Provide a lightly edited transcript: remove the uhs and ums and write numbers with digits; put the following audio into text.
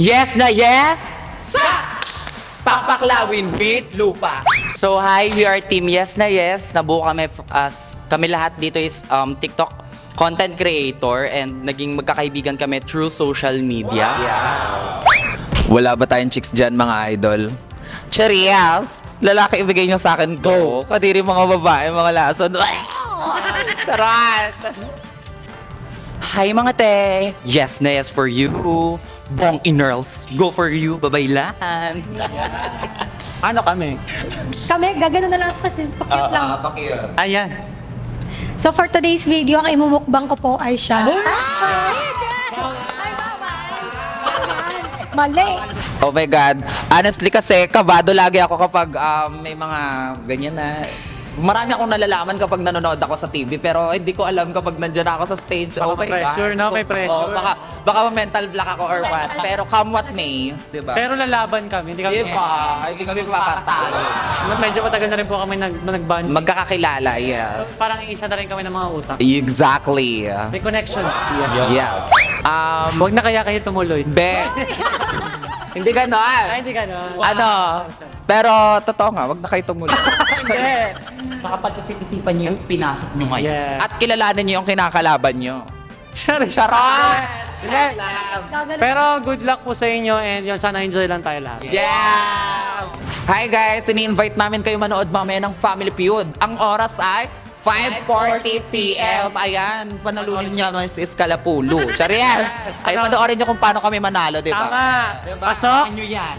Yes na yes! Sa! Papaklawin beat lupa. So hi, we are Team Yes na Yes. Nabuo kami as kami lahat dito is TikTok content creator and naging magkakaibigan kami through social media. Wala ba tayong chicks dyan, mga idol? Cheerios! Lalaki ibigay nyo sa akin, go! Kadiri mga babae, mga lason. Sarap! Hi mga te! Yes na yes for you. Bong Innerls, go for you, babaylan. Ano kami? Kami, gagano na lang kasi pakit lang. Ayan. So for today's video, ang imumukbang ko po ay siya. Mali! Oh my God. Honestly kasi, kabado lagi ako kapag may mga ganyan na... Marami akong nalalaman kapag nanonood ako sa TV, pero hindi ko alam kapag nandiyan ako sa stage. Oh my pressure, God. no? May pressure. Oh, baka mental block ako or what. Pero come what may, di ba? Pero lalaban kami. Hindi kami... Hindi kami papatalo. Medyo matagal na rin po kami nag-band. Magkakakilala, So yes. parang isa na rin kami ng mga utak. Exactly. May connection. Yes. Huwag na kaya kayo tumuloy. Be. Hindi ganon. Ay, hindi ka no. Ano? Pero totoo nga, wag na kayo tumulong. Hindi. Baka pag-isip-isipan niyo yung pinasok niyo ngayon. Yeah. At kilalanin niyo yung kinakalaban niyo. Charot. Charot! Pero good luck po sa inyo and yun, sana enjoy lang tayo lahat. Yes! Hi guys, ini-invite namin kayo manood mamaya ng Family Feud. Ang oras ay 5:40 p.m. Ayan, panalunin niyo naman si Escalapulo. Charies! Ay, panoorin niyo kung paano kami manalo, di ba? Tama. Diba? Pasok. Ano yan?